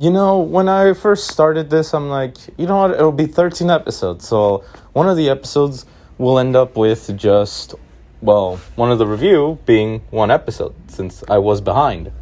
You know, when I first started this, I'm like, you know what? It'll be 13 episodes. So one of the episodes will end up with just, well, one of the review being one episode since I was behind.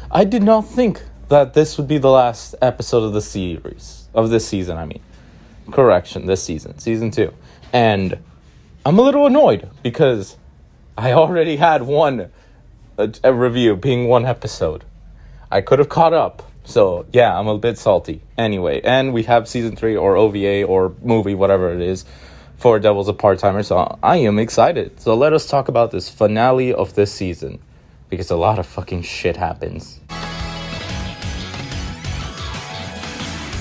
I did not think that this would be the last episode of the series, of this season, I mean. Correction, this season, season 2. And I'm a little annoyed because I already had a review being one episode. I could have caught up. So, yeah, I'm a bit salty. Anyway, and we have season 3 or OVA or movie, whatever it is, for Devil's a Part-Timer. So I am excited. So let us talk about this finale of this season. Because a lot of fucking shit happens.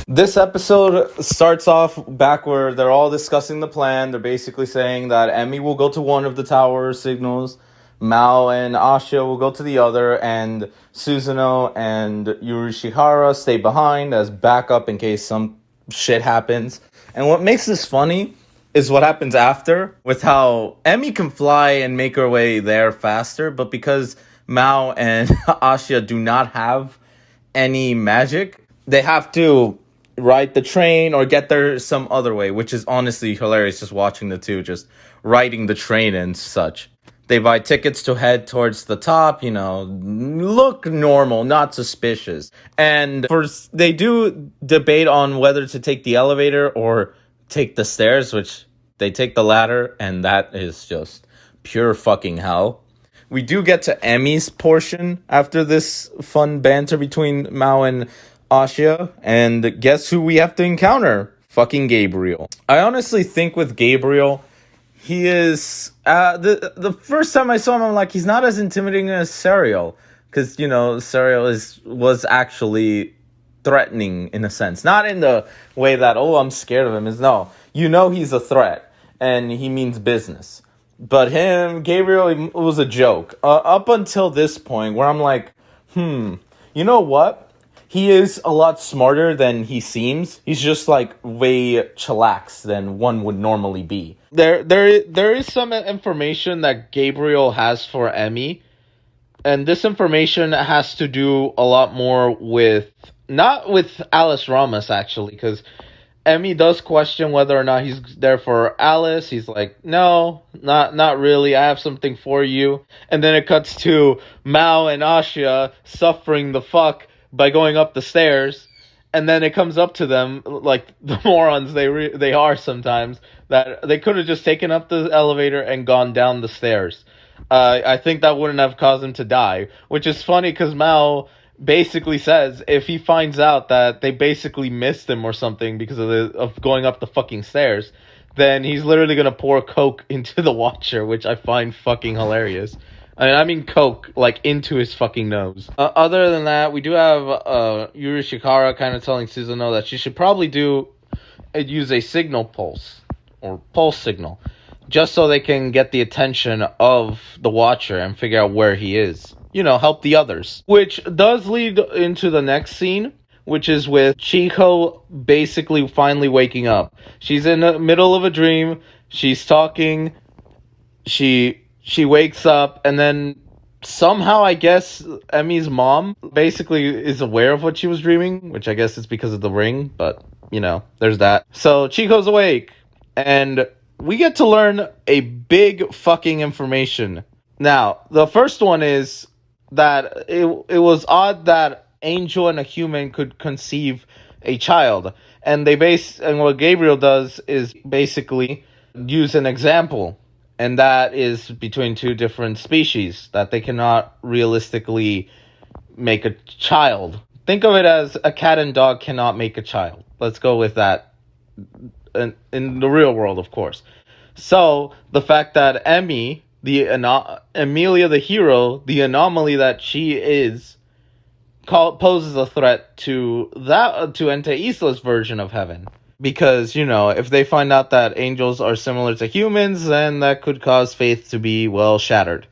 This episode starts off back where they're all discussing the plan. They're basically saying that Emmy will go to one of the tower signals, Mao and Asha will go to the other, and Suzuno and Yurishihara stay behind as backup in case some shit happens. And what makes this funny is what happens after, with how Emmy can fly and make her way there faster, but because Mao and Asha do not have any magic, they have to ride the train or get there some other way, which is honestly hilarious just watching the two just riding the train and such. They buy tickets to head towards the top, look normal, not suspicious. And they do debate on whether to take the elevator or take the stairs, which they take the ladder, and that is just pure fucking hell. We do get to Emmy's portion after this fun banter between Mao and Asha, and guess who we have to encounter? Fucking Gabriel. I honestly think with Gabriel, he is the first time I saw him, I'm like, he's not as intimidating as Serial, because Serial was actually threatening in a sense, not in the way that I'm scared of him. Is no, he's a threat and he means business. But Gabriel, it was a joke up until this point where I'm like, you know what? He is a lot smarter than he seems. He's just like way chillax than one would normally be. There is some information that Gabriel has for Emmy, and this information has to do a lot more not with Alice Ramos actually, because Emmy does question whether or not he's there for Alice. He's like, no, not really. I have something for you. And then it cuts to Mao and Asha suffering the fuck by going up the stairs, and then it comes up to them like the morons they are sometimes, that they could have just taken up the elevator and gone down the stairs. I think that wouldn't have caused him to die, which is funny because Mao basically says if he finds out that they basically missed him or something because of going up the fucking stairs, then he's literally gonna pour Coke into the Watcher, which I find fucking hilarious. I mean Coke, like, into his fucking nose. Other than that, we do have Yuri Shikara kind of telling Suzuno that she should probably use a signal pulse, or pulse signal, just so they can get the attention of the Watcher and figure out where he is. Help the others. Which does lead into the next scene, which is with Chico basically finally waking up. She's in the middle of a dream, she's talking, she wakes up, and then somehow, I guess, Emmy's mom basically is aware of what she was dreaming, which I guess is because of the ring, but, there's that. So Chico's awake, and we get to learn a big fucking information. Now, the first one is that it was odd that Angel and a human could conceive a child, and what Gabriel does is basically use an example. And that is between two different species, that they cannot realistically make a child. Think of it as a cat and dog cannot make a child. Let's go with that. In the real world, of course. So, the fact that Emmy, Amelia the hero, the anomaly that she is, poses a threat to Ente Isla's version of heaven. Because, if they find out that angels are similar to humans, then that could cause faith to be, shattered.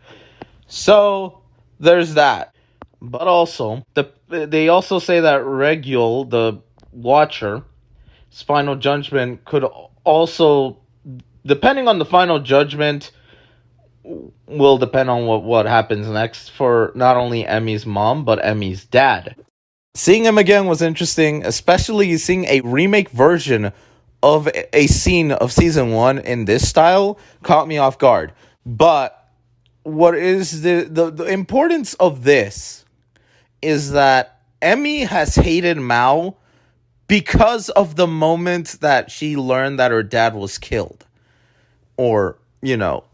So, there's that. But also, they also say that Regul, the Watcher's final judgment could also, depending on the final judgment, will depend on what happens next for not only Emmy's mom, but Emmy's dad. Seeing him again was interesting, especially seeing a remake version of a scene of season 1 in this style caught me off guard. But what is the importance of this is that Emmy has hated Mao because of the moment that she learned that her dad was killed, or,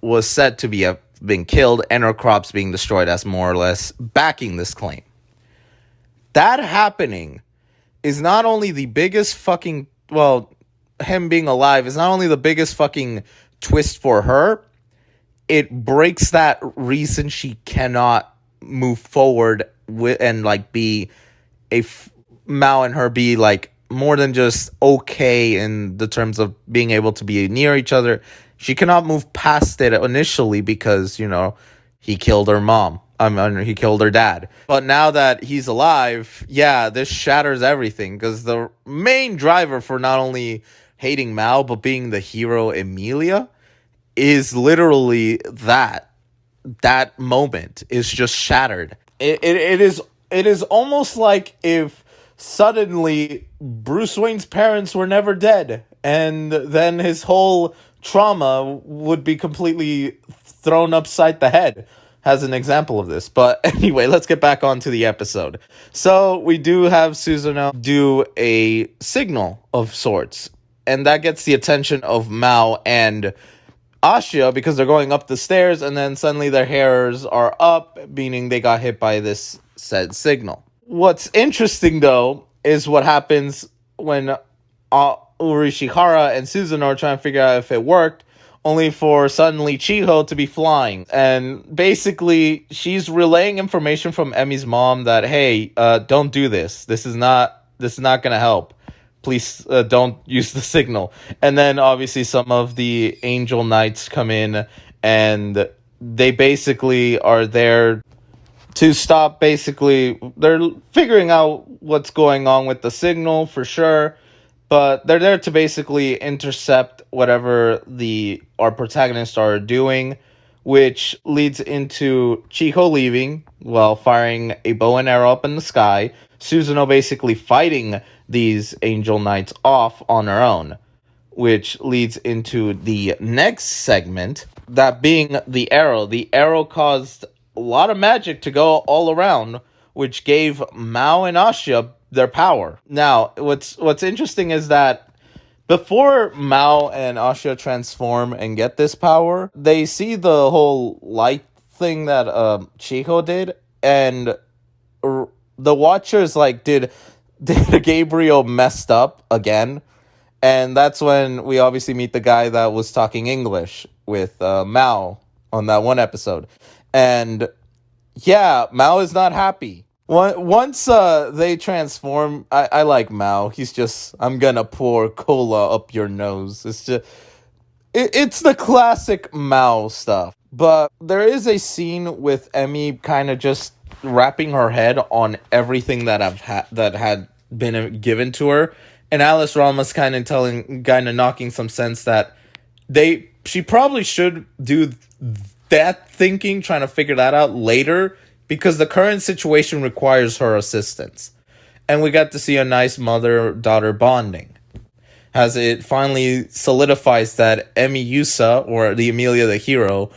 was said to be been killed, and her crops being destroyed, as more or less backing this claim. That happening is not only the biggest fucking, him being alive is not only the biggest fucking twist for her, it breaks that reason she cannot move forward with and be Mao and her be more than just okay in the terms of being able to be near each other. She cannot move past it initially because, he killed her mom. He killed her dad. But now that he's alive, this shatters everything, because the main driver for not only hating Mao but being the hero Emilia is literally that moment is just shattered. It is almost like if suddenly Bruce Wayne's parents were never dead, and then his whole trauma would be completely thrown upside the head, as an example of this. But anyway, let's get back onto the episode. So we do have Susanoo do a signal of sorts, and that gets the attention of Mao and Asha, because they're going up the stairs, and then suddenly their hairs are up, meaning they got hit by this said signal. What's interesting, though, is what happens when Urishihara and Susanoo are trying to figure out if it worked, only for suddenly Chiho to be flying. And basically, she's relaying information from Emi's mom that, hey, don't do this. This is not gonna help. Please don't use the signal. And then obviously some of the Angel Knights come in, and they basically are there to stop. Basically, they're figuring out what's going on with the signal for sure, but they're there to basically intercept whatever our protagonists are doing, which leads into Chiho leaving while firing a bow and arrow up in the sky. Susanoo basically fighting these Angel Knights off on her own, which leads into the next segment, that being the arrow. The arrow caused a lot of magic to go all around, which gave Mao and Asha their power. Now, what's interesting is that before Mao and Asha transform and get this power, they see the whole light thing that Chiho did, and the Watchers did Gabriel messed up again. And that's when we obviously meet the guy that was talking English with Mao on that one episode. And Mao is not happy. Once they transform, I like Mao. He's just, I'm gonna pour cola up your nose. It's just, it's the classic Mao stuff. But there is a scene with Emmy kind of just wrapping her head on everything that had been given to her, and Alice Rama's kind of knocking some sense that she probably should do that thinking, trying to figure that out later, because the current situation requires her assistance. And we got to see a nice mother-daughter bonding, as it finally solidifies that Emi Yusa, or the Emilia the hero,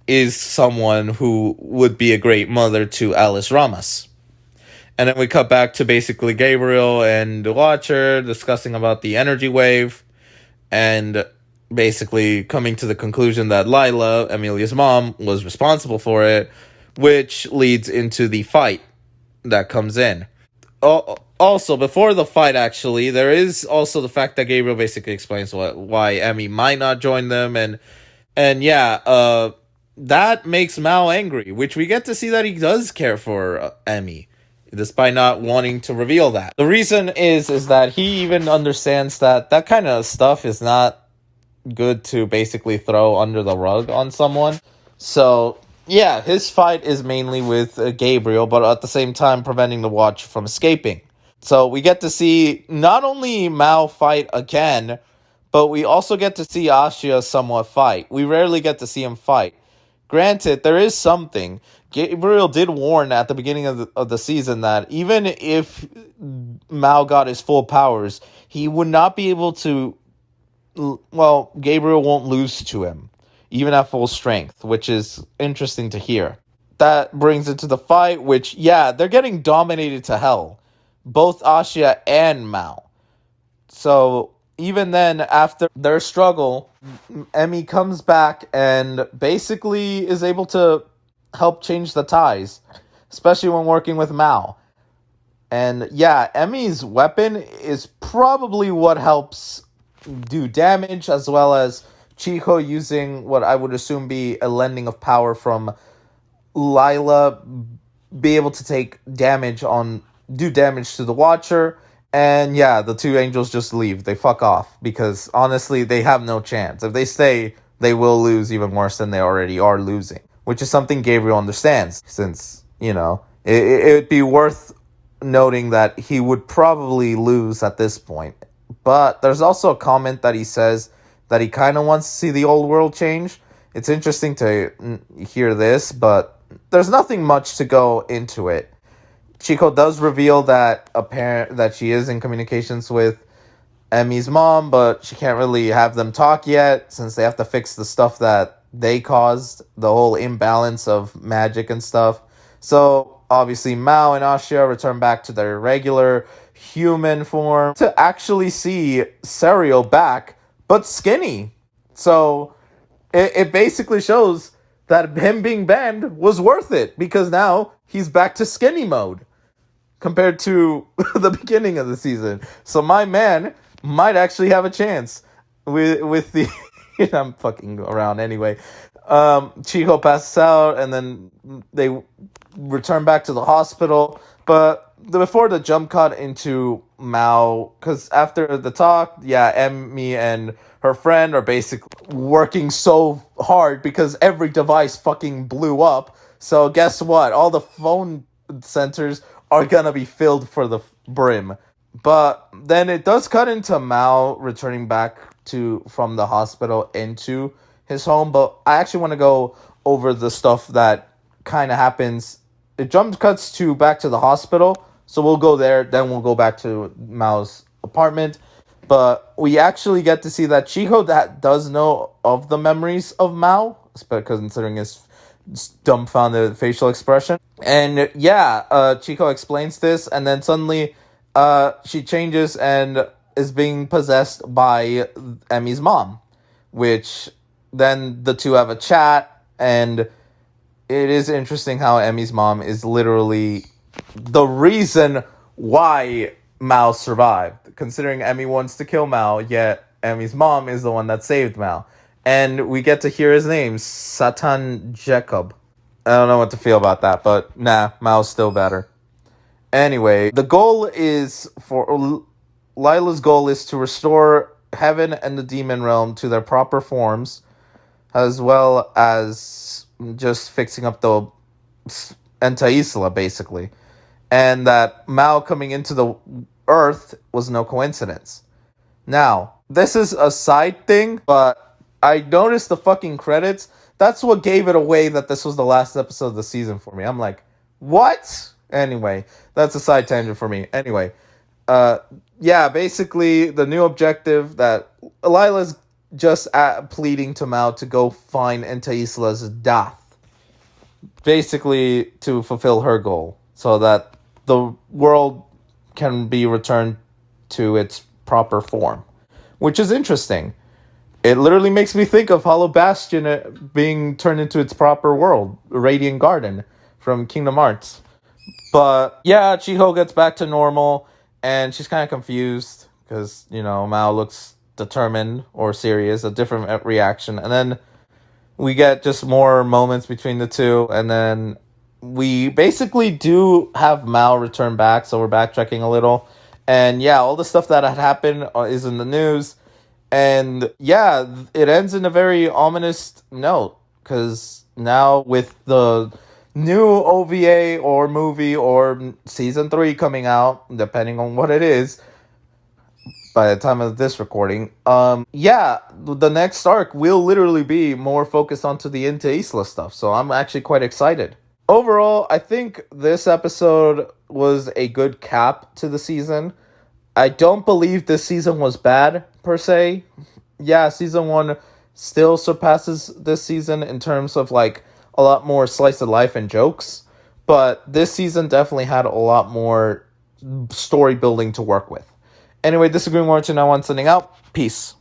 is someone who would be a great mother to Alice Ramos. And then we cut back to basically Gabriel and the Watcher discussing about the energy wave, and basically coming to the conclusion that Lila, Emilia's mom, was responsible for it, which leads into the fight that comes in. Also, before the fight, actually, there is also the fact that Gabriel basically explains why Emmy might not join them, and that makes Mao angry, which we get to see that he does care for Emmy, despite not wanting to reveal that. The reason is that he even understands that kind of stuff is not good to basically throw under the rug on someone. So, his fight is mainly with Gabriel, but at the same time preventing the Watch from escaping. So we get to see not only Mao fight again, but we also get to see Asha somewhat fight. We rarely get to see him fight. Granted, there is something. Gabriel did warn at the beginning of the season that even if Mao got his full powers, he would not be able to. Well, Gabriel won't lose to him, even at full strength, which is interesting to hear. That brings it to the fight, which, yeah, they're getting dominated to hell. Both Asha and Mao. So even then, after their struggle, Emmy comes back and basically is able to help change the ties, especially when working with Mao. And yeah, Emmy's weapon is probably what helps do damage, as well as Chiho using what I would assume be a lending of power from Lila, be able to do damage to the Watcher. And yeah, the two angels just leave. They fuck off because honestly, they have no chance. If they stay, they will lose even worse than they already are losing, which is something Gabriel understands, since, it'd be worth noting that he would probably lose at this point. But there's also a comment that he says that he kind of wants to see the old world change. It's interesting to hear this, but there's nothing much to go into it. Chico does reveal that that she is in communications with Emmy's mom, but she can't really have them talk yet since they have to fix the stuff that they caused, the whole imbalance of magic and stuff. So obviously Mao and Ashia return back to their regular human form to actually see Serial back, but skinny. So it basically shows that him being banned was worth it, because now he's back to skinny mode compared to the beginning of the season. So my man might actually have a chance with the I'm fucking around anyway. Chiho passes out and then they return back to the hospital. But before the jump cut into Mao, because after the talk, yeah, Emmy and her friend are basically working so hard because every device fucking blew up. So guess what? All the phone centers are gonna be filled for the brim. But then it does cut into Mao returning back from the hospital into his home. But I actually want to go over the stuff that kind of happens. It jump cuts back to the hospital, so we'll go there. Then we'll go back to Mao's apartment. But we actually get to see that Chiho that does know of the memories of Mao, because considering his dumbfounded facial expression. And yeah, Chico explains this, and then suddenly she changes and is being possessed by Emmy's mom, which then the two have a chat, and it is interesting how Emmy's mom is literally the reason why Mao survived, considering Emmy wants to kill Mao, yet Emmy's mom is the one that saved Mao. And we get to hear his name, Satan Jacob. I don't know what to feel about that, but nah, Mao's still better. Anyway, the goal is Lila's goal is to restore heaven and the demon realm to their proper forms, as well as just fixing up the Enta Isla, basically. And that Mao coming into the Earth was no coincidence. Now, this is a side thing, but I noticed the fucking credits. That's what gave it away that this was the last episode of the season for me. I'm like, what? Anyway, that's a side tangent for me. Anyway, yeah, basically the new objective that Lila's just pleading to Mao to go find Enta Isla's death. Basically to fulfill her goal, so that the world can be returned to its proper form. Which is interesting. It literally makes me think of Hollow Bastion being turned into its proper world, Radiant Garden from Kingdom Hearts. But yeah, Chiho gets back to normal, and she's kind of confused because, Mao looks determined or serious, a different reaction. And then we get just more moments between the two, and then we basically do have Mao return back, so we're backtracking a little. And yeah, all the stuff that had happened is in the news. And yeah, it ends in a very ominous note, because now with the new OVA or movie or season 3 coming out, depending on what it is, by the time of this recording. Yeah, the next arc will literally be more focused onto the Into Isla stuff, so I'm actually quite excited. Overall, I think this episode was a good cap to the season. I don't believe this season was bad, per se. Yeah, season one still surpasses this season in terms of like a lot more slice of life and jokes, but this season definitely had a lot more story building to work with. Anyway, this is Green Warrington. Now on sending out. Peace.